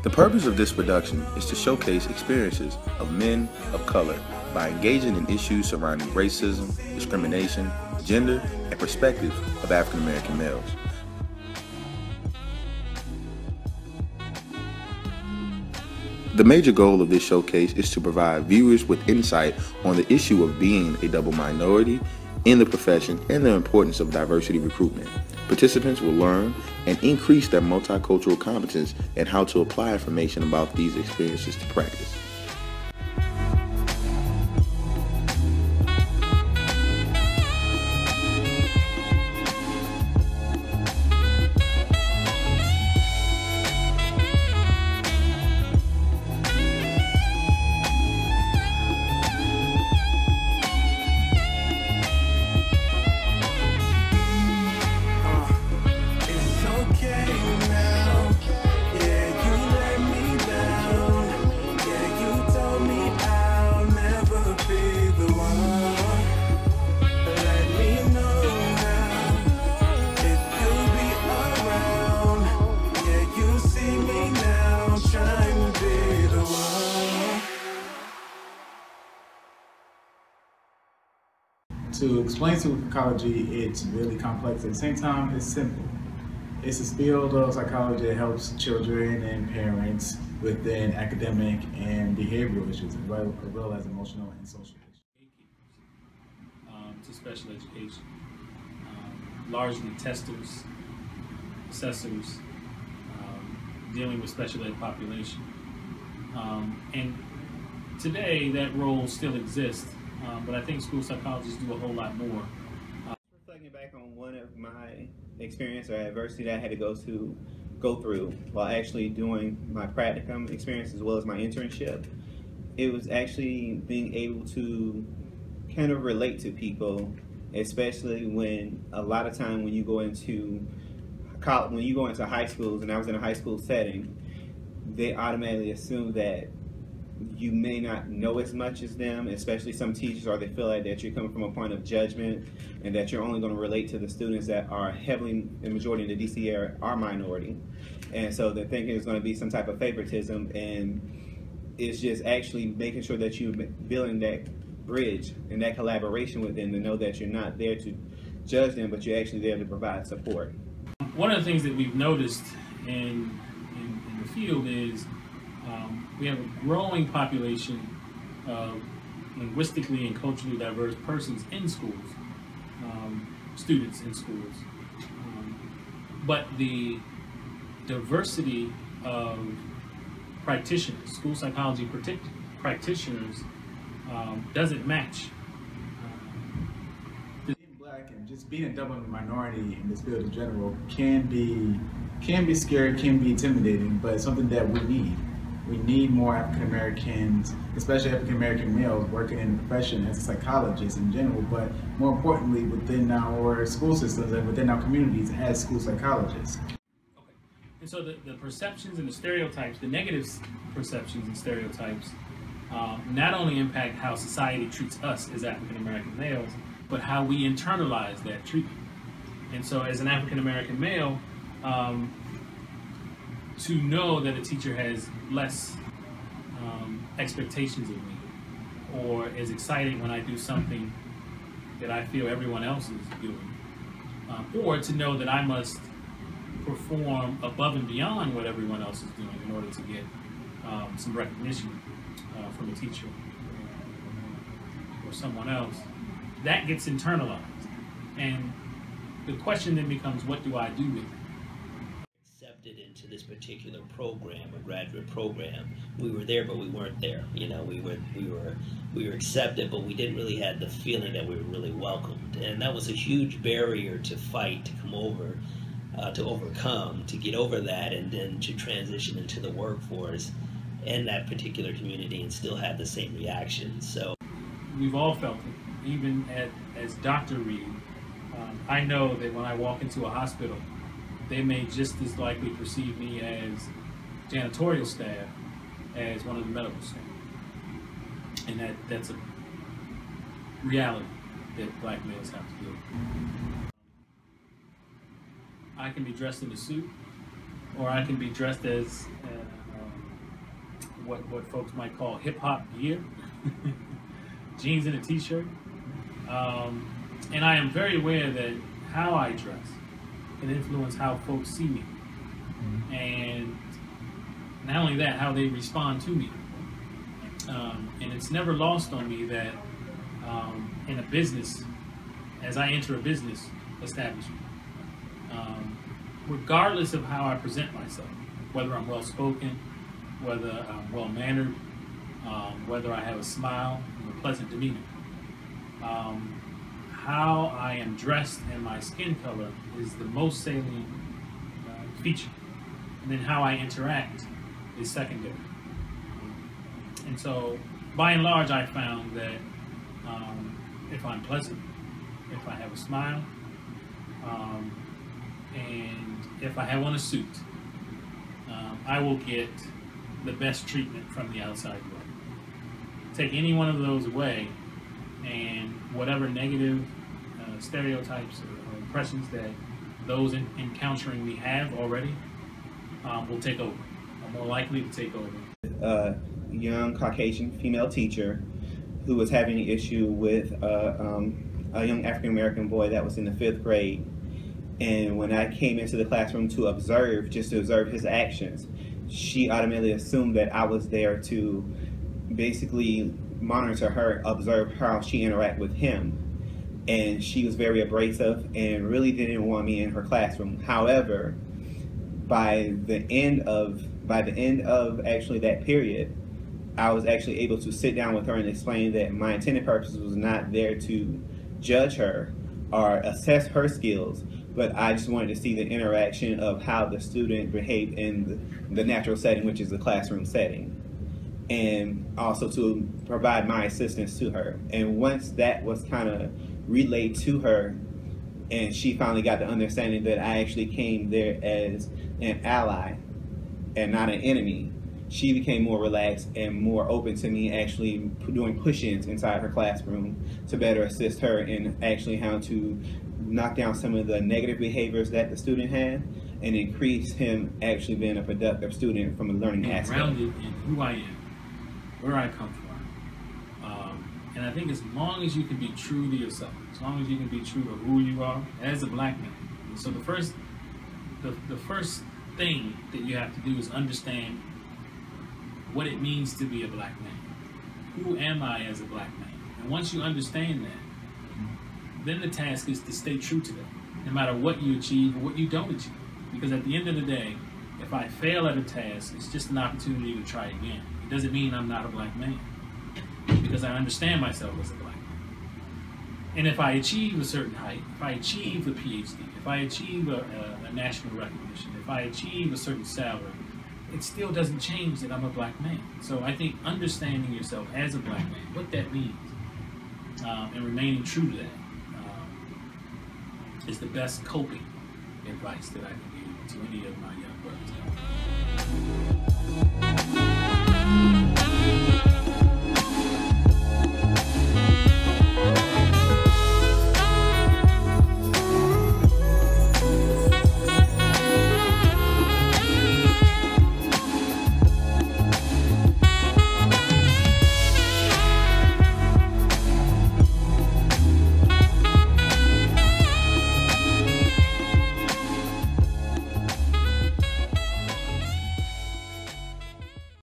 The purpose of this production is to showcase experiences of men of color by engaging in issues surrounding racism, discrimination, gender, and perspective of African American males. The major goal of this showcase is to provide viewers with insight on the issue of being a double minority in the profession and the importance of diversity recruitment. Participants will learn and increase their multicultural competence and how to apply information about these experiences to practice. To explain school psychology, it's really complex. At the same time, it's simple. It's a field of psychology that helps children and parents within academic and behavioral issues, as well as emotional and social issues. To special education, largely testers, assessors, dealing with special ed population. And today that role still exists. But I think school psychologists do a whole lot more. Reflecting back on one of my experience or adversity that I had to go through while actually doing my practicum experience as well as my internship, it was actually being able to kind of relate to people, especially when a lot of time when you go into college, when you go into high schools, and I was in a high school setting, they automatically assume that you may not know as much as them, especially some teachers, or they feel like that you're coming from a point of judgment and that you're only going to relate to the students that are heavily, the majority in the DC area are minority. And so they're thinking it's going to be some type of favoritism, and it's just actually making sure that you're building that bridge and that collaboration with them to know that you're not there to judge them, but you're actually there to provide support. One of the things that we've noticed in the field is we have a growing population of linguistically and culturally diverse persons in schools, students in schools. But the diversity of practitioners, school psychology practitioners, doesn't match. Being black and just being a double minority in this field in general can be scary, can be intimidating, but it's something that we need. We need more African Americans, especially African American males, working in the profession as a psychologist in general, but more importantly within our school systems and within our communities as school psychologists. Okay. And so the perceptions and the stereotypes, the negative perceptions and stereotypes, not only impact how society treats us as African American males, but how we internalize that treatment. And so as an African American male, to know that a teacher has less expectations of me, or is excited when I do something that I feel everyone else is doing, or to know that I must perform above and beyond what everyone else is doing in order to get some recognition from a teacher or someone else, that gets internalized. And the question then becomes, what do I do with it? Into this particular program, a graduate program, we were there, but we weren't there. You know, we were accepted, but we didn't really have the feeling that we were really welcomed, and that was a huge barrier to fight, to come over, to overcome, to get over that, and then to transition into the workforce in that particular community and still have the same reactions. So we've all felt it, even as Dr. Reed. I know that when I walk into a hospital, they may just as likely perceive me as janitorial staff as one of the medical staff. And that's a reality that black males have to deal with. I can be dressed in a suit, or I can be dressed as what folks might call hip hop gear, jeans and a t-shirt. And I am very aware that how I dress can influence how folks see me. And not only that, how they respond to me. And it's never lost on me that in a business, as I enter a business establishment, regardless of how I present myself, whether I'm well-spoken, whether I'm well-mannered, whether I have a smile and a pleasant demeanor, how I am dressed and my skin color is the most salient feature. And then how I interact is secondary. And so, by and large, I found that if I'm pleasant, if I have a smile, and if I have on a suit, I will get the best treatment from the outside world. Take any one of those away, and whatever negative stereotypes or impressions that those encountering me have already will take over, are more likely to take over. A young Caucasian female teacher who was having an issue with a young African-American boy that was in the 5th grade. And when I came into the classroom to observe, just to observe his actions, she automatically assumed that I was there to basically monitor her, observe how she interacted with him. And she was very abrasive and really didn't want me in her classroom. However, by the end of actually that period, I was actually able to sit down with her and explain that my intended purpose was not there to judge her or assess her skills, but I just wanted to see the interaction of how the student behaved in the natural setting, which is the classroom setting, and also to provide my assistance to her. And once that was kind of relayed to her, and she finally got the understanding that I actually came there as an ally and not an enemy, she became more relaxed and more open to me actually doing push-ins inside her classroom to better assist her in actually how to knock down some of the negative behaviors that the student had and increase him actually being a productive student from a learning aspect. Grounded in who I am, where I come from. And I think as long as you can be true to yourself, as long as you can be true to who you are as a black man. And so the first thing that you have to do is understand what it means to be a black man. Who am I as a black man? And once you understand that, then the task is to stay true to that, no matter what you achieve or what you don't achieve. Because at the end of the day, if I fail at a task, it's just an opportunity to try again. It doesn't mean I'm not a black man, because I understand myself as a black man. And if I achieve a certain height, if I achieve a PhD, if I achieve a national recognition, if I achieve a certain salary, it still doesn't change that I'm a black man. So I think understanding yourself as a black man, what that means, and remaining true to that, is the best coping advice that I can give to any of my young brothers.